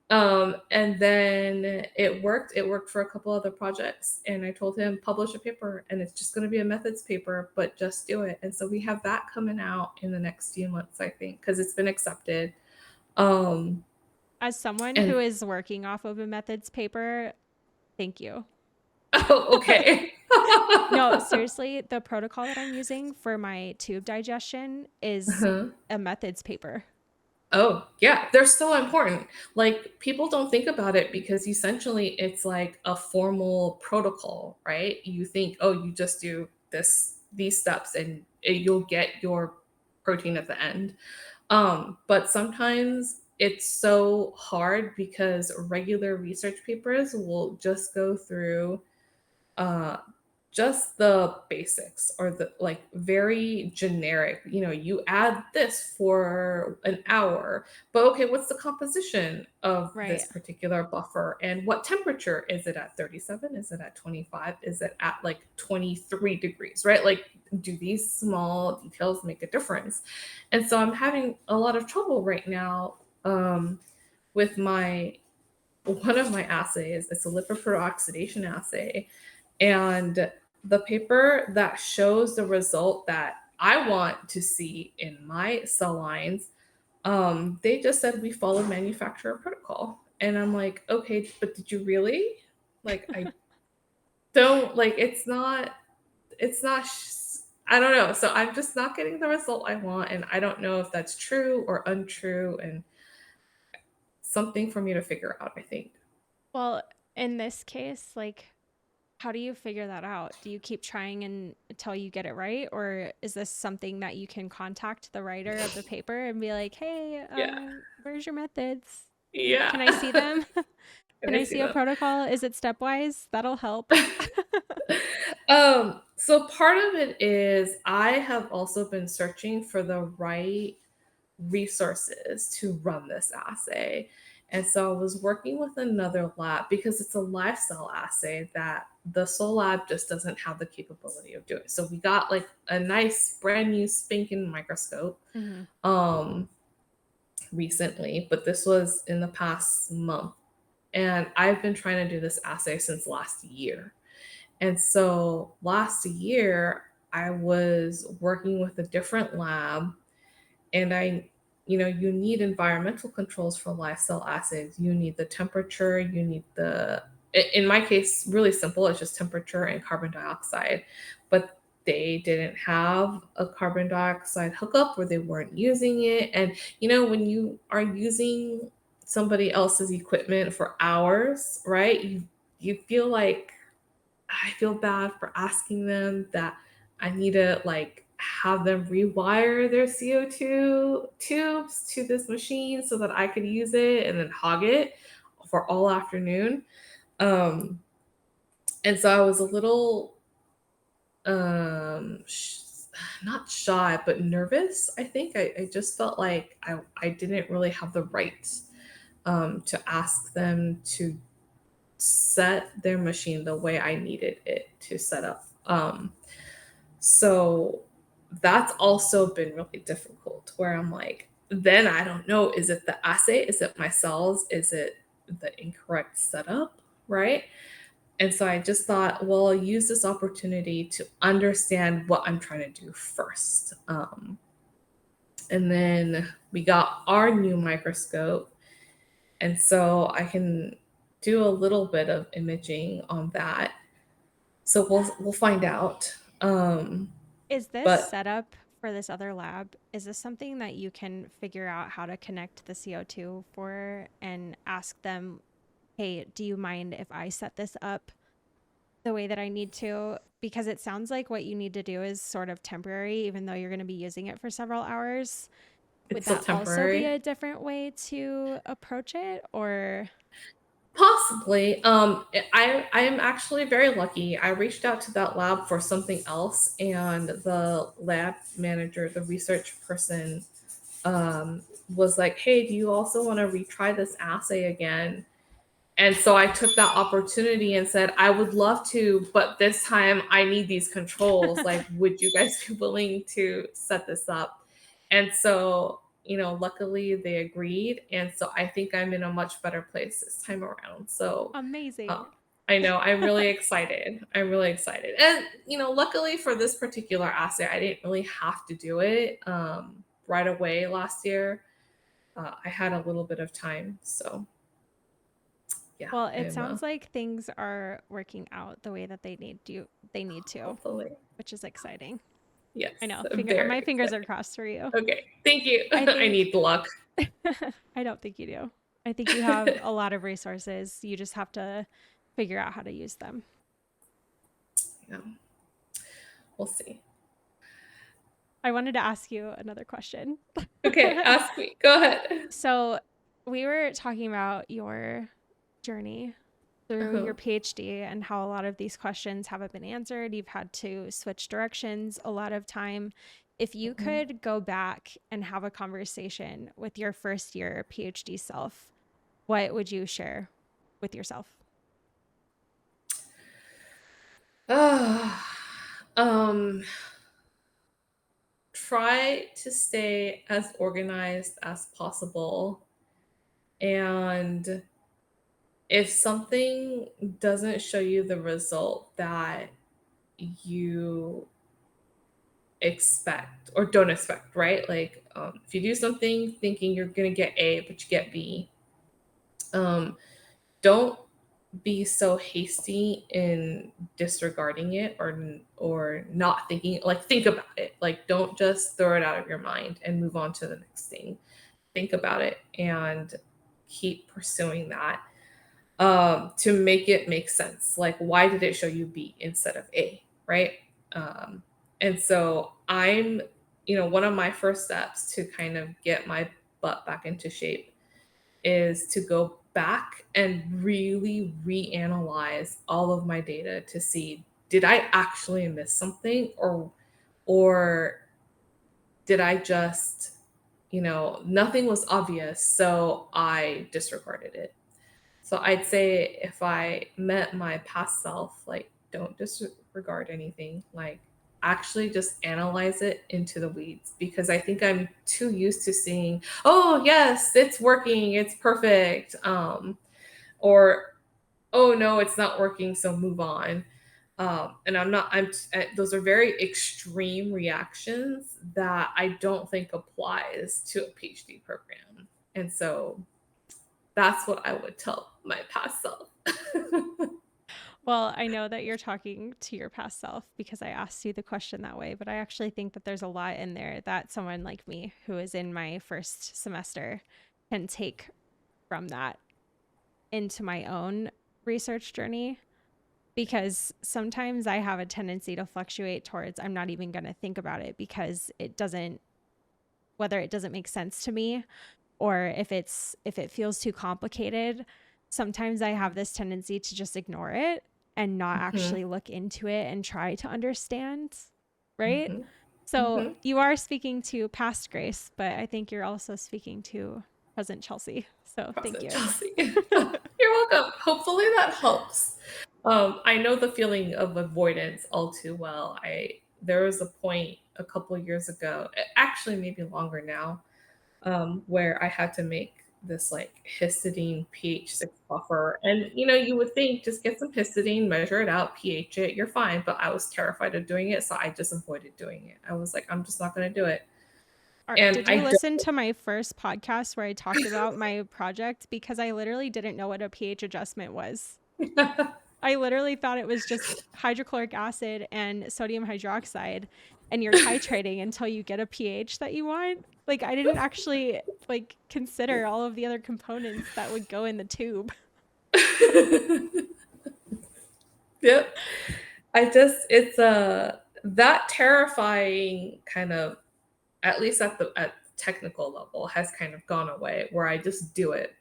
And then it worked. It worked for a couple other projects. And I told him, publish a paper and it's just going to be a methods paper, but just do it. And so we have that coming out in the next few months, I think, because it's been accepted. Um, As someone who and is working off of a methods paper, thank you. Oh, okay. No, seriously, the protocol that I'm using for my tube digestion is Uh-huh. a methods paper. Oh, yeah, they're so important. Like, people don't think about it because essentially it's like a formal protocol, right? You think, oh, you just do these steps and you'll get your protein at the end. But sometimes it's so hard because regular research papers will just go through uh just the basics or the like very generic, you add this for an hour, but okay, what's the composition of this Right. particular buffer and what temperature is it at? 37, is it at 25, is it at like 23 degrees, right? Like, do these small details make a difference? And so I'm having a lot of trouble right now with my one of my assays. It's a lipid peroxidation assay, and the paper that shows the result that I want to see in my cell lines, they just said we follow manufacturer protocol. And I'm like, okay, but did you really? Like, I don't like I don't know. So I'm just not getting the result I want. And I don't know if that's true or untrue, and something for me to figure out, I think. Well, in this case, like, how do you figure that out? Do you keep trying until you get it right? Or is this something that you can contact the writer of the paper and be like, hey, Yeah. where's your methods? Yeah. Can I see them? Can Can I I see see a them? protocol? Is it stepwise? That'll help. So part of it is I have also been searching for the right resources to run this assay. And so I was working with another lab because it's a lifestyle assay that the Soul Lab just doesn't have the capability of doing. So we got like a nice brand new spanking microscope Hmm. um recently, but this was in the past month. And I've been trying to do this assay since last year. And so last year, I was working with a different lab, and you need environmental controls for lifestyle assays. You need the temperature, you need in my case, really simple, it's just temperature and carbon dioxide. But they didn't have a carbon dioxide hookup, or they weren't using it. And, when you are using somebody else's equipment for hours, right? You feel like I feel bad for asking them that I need to like have them rewire their CO2 tubes to this machine so that I could use it and then hog it for all afternoon. Um, and so I was a little um sh- not shy but nervous. I think I just felt like I didn't really have the right to ask them to set their machine the way I needed it to set up. So that's also been really difficult where I'm like, then I don't know, is it the assay? Is it my cells? Is it the incorrect setup? Right. And so I just thought, well, I'll use this opportunity to understand what I'm trying to do first. And then we got our new microscope. And so I can do a little bit of imaging on that. So we'll find out. Is this But setup for this other lab? Is this something that you can figure out how to connect the CO2 for and ask them, hey, do you mind if I set this up the way that I need to? Because it sounds like what you need to do is sort of temporary, even though you're going to be using it for several hours. it's Would still that also be temporary. a different way to approach it? Or, Possibly. I am actually very lucky. I reached out to that lab for something else, and the lab manager, the research person, was like, "Hey, do you also want to retry this assay again?" And so I took that opportunity and said, "I would love to, but this time I need these controls. Like, would you guys be willing to set this up?" And so, luckily they agreed. And so I think I'm in a much better place this time around. So amazing. um, I know I'm really excited. I'm really excited. And, luckily for this particular assay, I didn't really have to do it right away last year. I had a little bit of time. So yeah, Well, it I'm sounds like things are working out the way that they need to, hopefully. which is exciting. Yes, I know. very My fingers are excited. crossed for you. Okay, thank you. I I think need luck. I don't think you do. I think you have a lot of resources. You just have to figure out how to use them. Yeah, we'll see. I wanted to ask you another question. Okay, ask me. Go ahead. So, we were talking about your journey through Uh-huh. your PhD and how a lot of these questions haven't been answered. You've had to switch directions a lot of time. If you Mhm. could go back and have a conversation with your first year PhD self, what would you share with yourself? Ah, um, try to stay as organized as possible. And if something doesn't show you the result that you expect or don't expect, right? Like if you do something thinking you're going to get A, but you get B, um, don't be so hasty in disregarding it or not thinking, like think about it, like don't just throw it out of your mind and move on to the next thing. Think about it and keep pursuing that, to make it make sense. Like, why did it show you B instead of A, right? um, and so one of my first steps to kind of get my butt back into shape is to go back and really reanalyze all of my data to see, did I actually miss something, or did I just, nothing was obvious, so I disregarded it. So I'd say if I met my past self, like don't disregard anything, like actually just analyze it into the weeds, because I think I'm too used to seeing, oh yes, it's working, it's perfect. Or oh no, it's not working, so move on. And I'm not, those are very extreme reactions that I don't think applies to a PhD program. And so that's what I would tell my past self. Well, I know that you're talking to your past self because I asked you the question that way, but I actually think that there's a lot in there that someone like me who is in my first semester can take from that into my own research journey, because sometimes I have a tendency to fluctuate towards I'm not even going to think about it because whether it doesn't make sense to me or if it feels too complicated. Sometimes I have this tendency to just ignore it and not Mhm, actually look into it and try to understand, right? mhm, So mhm. you are speaking to past Grace, but I think you're also speaking to present Chelsea. So thank Present you. Chelsea. You're welcome. Hopefully that helps. I know the feeling of avoidance all too well. There was a point a couple of years ago, actually maybe longer now, where I had to make this like histidine pH 6 buffer. And you would think just get some histidine, measure it out, pH it, you're fine. But I was terrified of doing it, so I just avoided doing it. I was like, I'm just not going to do it. And Did you I listen to my first podcast where I talked about my project? Because I literally didn't know what a pH adjustment was. don't. I literally thought it was just hydrochloric acid and sodium hydroxide, and you're titrating until you get a pH that you want. Like I didn't actually like consider all of the other components that would go in the tube. Yep. It's a that terrifying kind of, at least at technical level, has kind of gone away, where I just do it.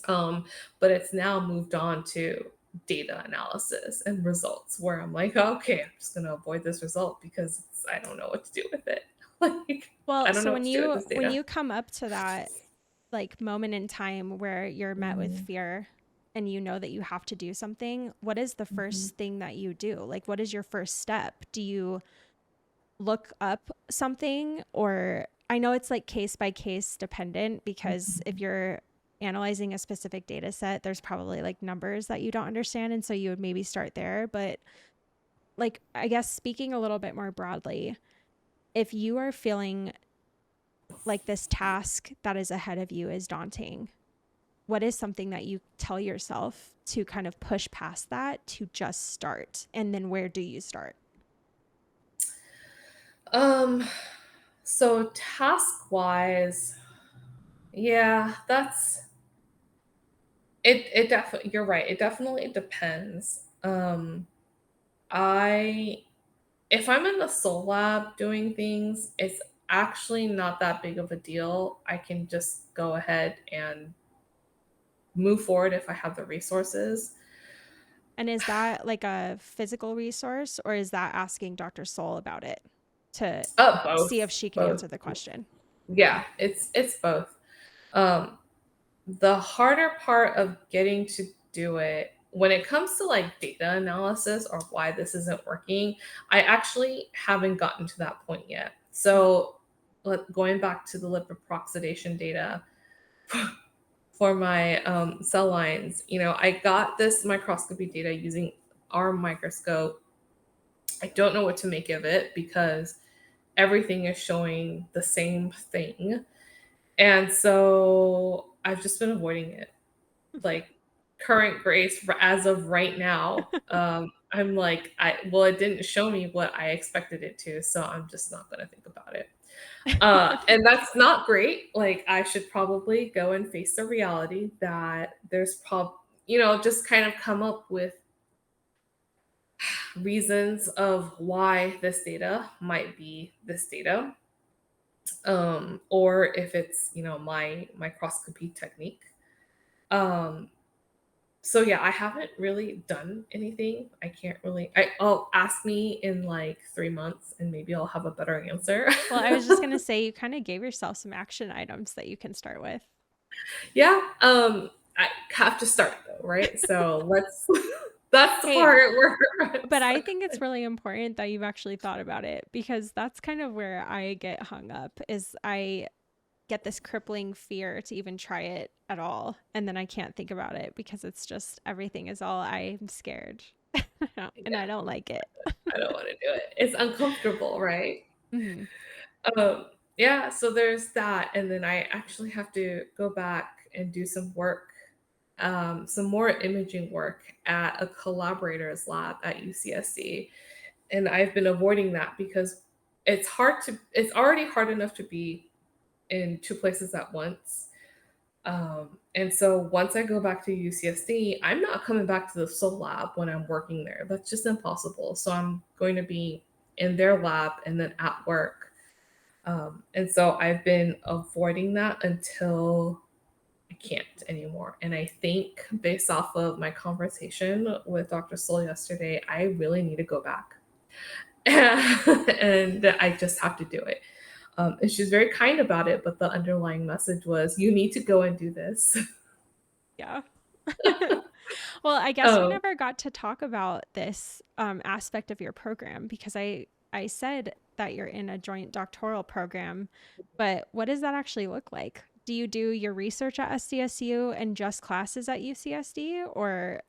But it's now moved on to data analysis and results, where I'm like, okay, I'm just gonna avoid this result because I don't know what to do with it. Like, I Well, don't so know what to do with this when data. you come up to that like moment in time where you're met with Mhm, fear and you know that you have to do something, what is the mhm, first thing that you do? Like what is your first step? Do you look up something, or I know it's like case by case dependent because if mhm. you're analyzing a specific data set, there's probably like numbers that you don't understand. And so you would maybe start there. But like, I guess speaking a little bit more broadly, if you are feeling like this task that is ahead of you is daunting, what is something that you tell yourself to kind of push past that to just start? And then where do you start? Um, so task wise, yeah, that's it. It definitely, you're right. It definitely depends. I if I'm in the soul lab doing things, it's actually not that big of a deal. I can just go ahead and move forward if I have the resources. And is that like a physical resource, or is that asking Dr. Soul about it to see if Both, she can both. answer the question? Yeah, it's both. Um, the harder part of getting to do it when it comes to like data analysis or why this isn't working, I actually haven't gotten to that point yet. So, going back to the lipid peroxidation data for my cell lines, I got this microscopy data using our microscope. I don't know what to make of it because everything is showing the same thing. And so I've just been avoiding it. Like current grace as of right now, I'm like, it didn't show me what I expected it to, so I'm just not gonna think about it. And that's not great. Like I should probably go and face the reality that just kind of come up with reasons of why this data might be this data. Or if it's, my microscopy technique. Um, so yeah, I haven't really done anything. I can't really. I'll ask me in like 3 months, and maybe I'll have a better answer. Well, I was just going to say you kind of gave yourself some action items that you can start with. Yeah. I have to start though, right? So let's. That's the Hey, part where I'm but I stuck. think it's really important that you've actually thought about it, because that's kind of where I get hung up. Is I get this crippling fear to even try it at all, and then I can't think about it because it's just everything is all I'm scared. And I Yeah, don't like it. I don't want to do it. It's uncomfortable, right? Mm-hmm. Um, yeah. So there's that, and then I actually have to go back and do some work, some more imaging work at a collaborator's lab at UCSC. And I've been avoiding that because it's already hard enough to be in two places at once. And so once I go back to UCSD, I'm not coming back to the Soul Lab when I'm working there. That's just impossible. So I'm going to be in their lab and then at work. And so I've been avoiding that until I can't anymore. And I think based off of my conversation with Dr. Soul yesterday, I really need to go back. And I just have to do it. And she's very kind about it, but the underlying message was, you need to go and do this. Yeah. Well, I guess we Oh, never got to talk about this aspect of your program, because I said that you're in a joint doctoral program, but what does that actually look like? Do you do your research at SDSU and just classes at UCSD, or?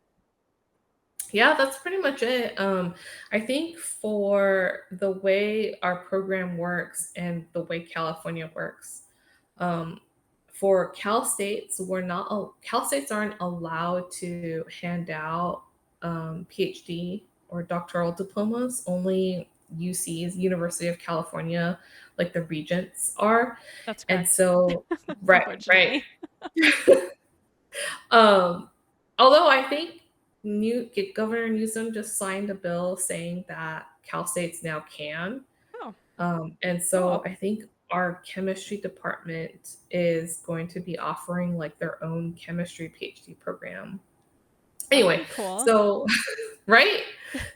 yeah, that's pretty much it. I think for the way our program works and the way California works, um, for Cal States aren't allowed to hand out PhD or doctoral diplomas. Only UC's, University of California, like the regents are. That's And correct. so, right, right. Unfortunately. Um, Although I think Governor Newsom just signed a bill saying that Cal States now can. Oh, And so cool. I think our chemistry department is going to be offering like their own chemistry PhD program. That would Anyway, be cool. so right?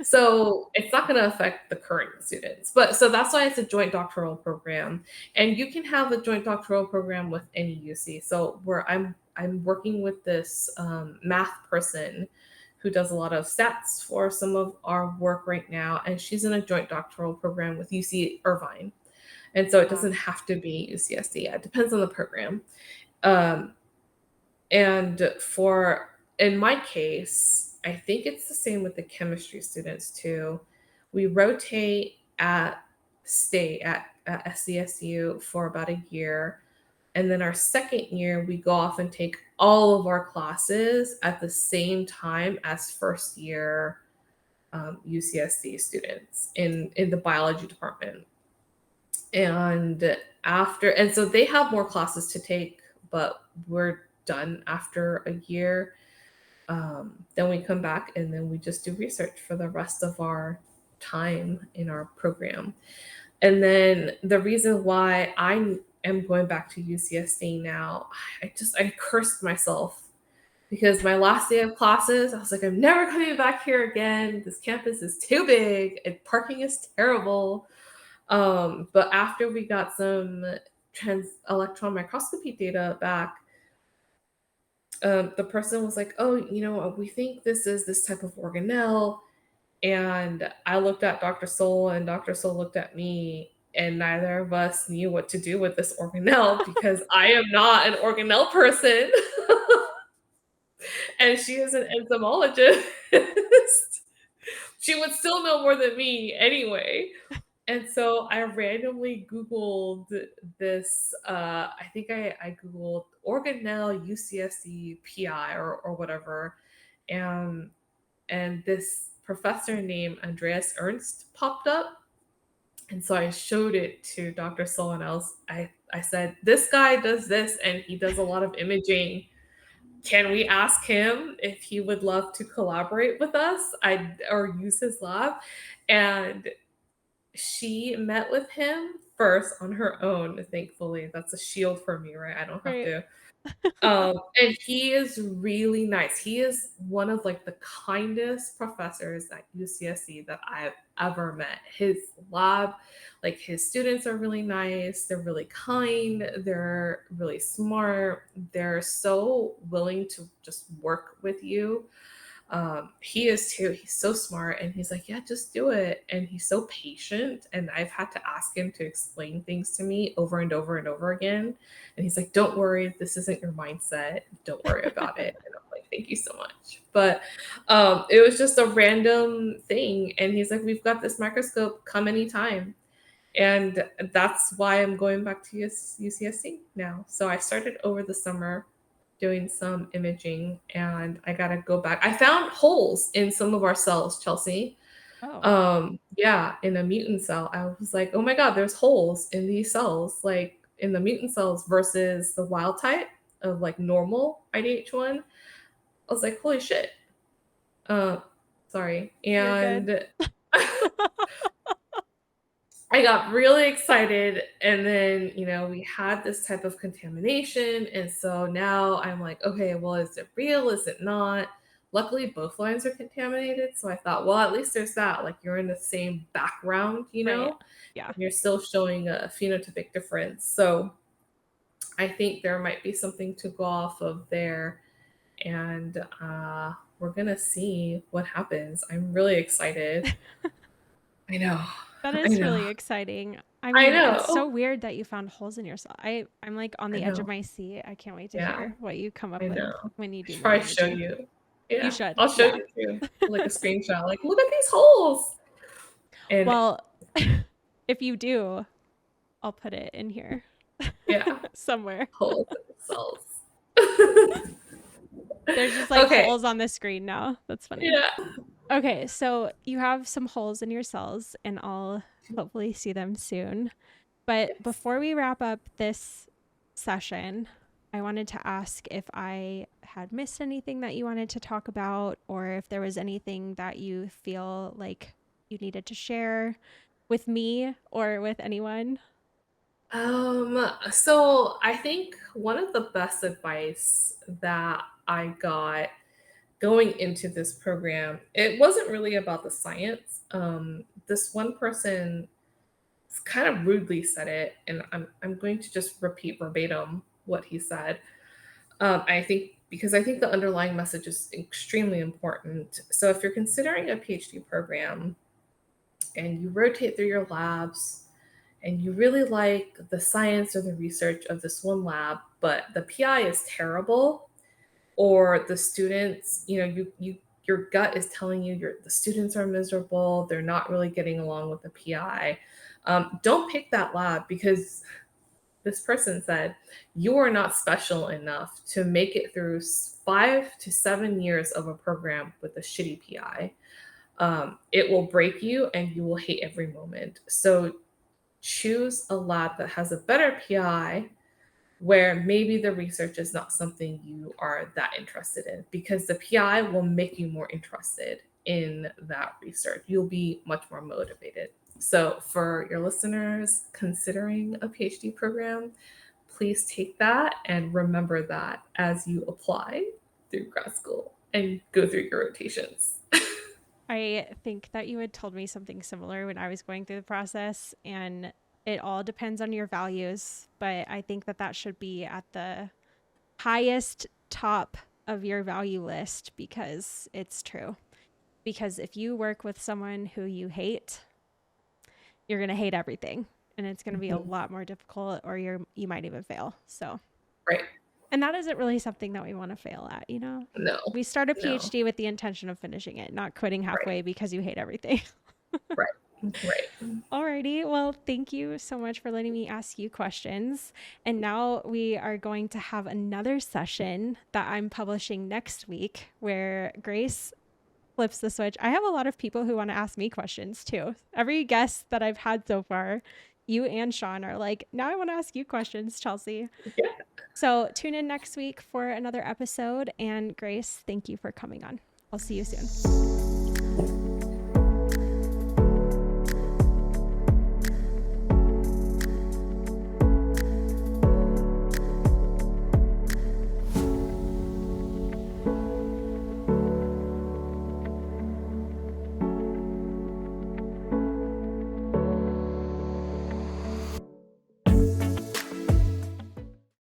So it's not going to affect the current students. But so that's why it's a joint doctoral program. And you can have a joint doctoral program with any UC. So where I'm working with this math person who does a lot of stats for some of our work right now, and she's in a joint doctoral program with UC Irvine. And so it Ah, doesn't have to be UCSD. It depends on the program. Um, and for in my case, I think it's the same with the chemistry students too. We rotate at SCSU for about a year. And then our second year, we go off and take all of our classes at the same time as first year UCSD students in the biology department. And and so they have more classes to take, but we're done after a year. Then we come back and then we just do research for the rest of our time in our program. And then the reason why I am going back to UCSD now, I cursed myself because my last day of classes, I was like, I'm never coming back here again. This campus is too big and parking is terrible. But after we got some trans electron microscopy data back, the person was like, "Oh, we think this is this type of organelle." And I looked at Dr. Soul, and Dr. Soul looked at me, and neither of us knew what to do with this organelle because I am not an organelle person, and she is an entomologist. She would still know more than me anyway. And so I randomly Googled this. I think I Googled organelle UCSD PI or whatever, and this professor named Andreas Ernst popped up. And so I showed it to Dr. Soul, and I said, this guy does this and he does a lot of imaging. Can we ask him if he would love to collaborate with us or use his lab? And she met with him first on her own, thankfully. That's a shield for me, right? I don't have Right. to. And he is really nice. He is one of like the kindest professors at UCSC that I've ever met. His lab, like his students are really nice. They're really kind. They're really smart. They're so willing to just work with you. He is too. He's so smart, and he's like, yeah, just do it. And he's so patient, and I've had to ask him to explain things to me over and over and over again. And he's like, don't worry, this isn't your mindset, don't worry about it. And I'm like, thank you so much. But it was just a random thing, and he's like, we've got this microscope, come anytime. And that's why I'm going back to UCSC now. So I started over the summer doing some imaging, and I gotta go back. I found holes in some of our cells, Chelsea. Oh, Yeah, in a mutant cell. I was like, oh my God, there's holes in these cells, like in the mutant cells versus the wild type of like normal IDH1. I was like, holy shit. Uh, Sorry. you're good. And I got really excited, and then, we had this type of contamination, and so now I'm like, "Okay, well, is it real? Is it not?" Luckily, both lines are contaminated, so I thought, "Well, at least there's that, like, you're in the same background, Right. Yeah. and you're still showing a phenotypic difference." So, I think there might be something to go off of there, and, we're gonna see what happens. I'm really excited. I know. That I is know. really exciting. I I mean, it's know. so weird that you found holes in yourself. I'm like on I the edge of know. my seat. I can't wait to Yeah. hear what you come up I with know. when you I do should more probably show imaging. you. You Yeah, should. I'll show Yeah. you too, like a screenshot, like, "Look at these holes." And Well, if you do, I'll put it in here yeah, somewhere. holes in the cells. There's just like Okay, holes on the screen now. That's funny. yeah. Okay, so you have some holes in your cells, and I'll hopefully see them soon. But Yes. before we wrap up this session, I wanted to ask if I had missed anything that you wanted to talk about, or if there was anything that you feel like you needed to share with me or with anyone. So I think one of the best advice that I got going into this program, it wasn't really about the science. This one person kind of rudely said it, and I'm going to just repeat verbatim what he said. I think because I think the underlying message is extremely important. So if you're considering a PhD program and you rotate through your labs and you really like the science or the research of this one lab, but the PI is terrible, or the students, your gut is telling you the students are miserable, they're not really getting along with the PI. Don't pick that lab because this person said, you are not special enough to make it through 5 to 7 years of a program with a shitty PI. It will break you and you will hate every moment. So choose a lab that has a better PI where maybe the research is not something you are that interested in, because the PI will make you more interested in that research. You'll be much more motivated. So, for your listeners considering a PhD program, please take that and remember that as you apply through grad school and go through your rotations. I think that you had told me something similar when I was going through the process, and it all depends on your values. But I think that that should be at the highest top of your value list because it's true. Because if you work with someone who you hate, you're going to hate everything, and it's going to be a Mhm. lot more difficult, or you might even fail. So, Right. and that isn't really something that we want to fail at, you know? No, We start a no. PhD with the intention of finishing it, not quitting Right. halfway because you hate everything. Right. Right. Alrighty. Well, thank you so much for letting me ask you questions. And now we are going to have another session that I'm publishing next week where Grace flips the switch. I have a lot of people who want to ask me questions too. Every guest that I've had so far, you and Sean are like, now I want to ask you questions, Chelsea. Yeah. So tune in next week for another episode. And Grace, thank you for coming on. I'll see you soon.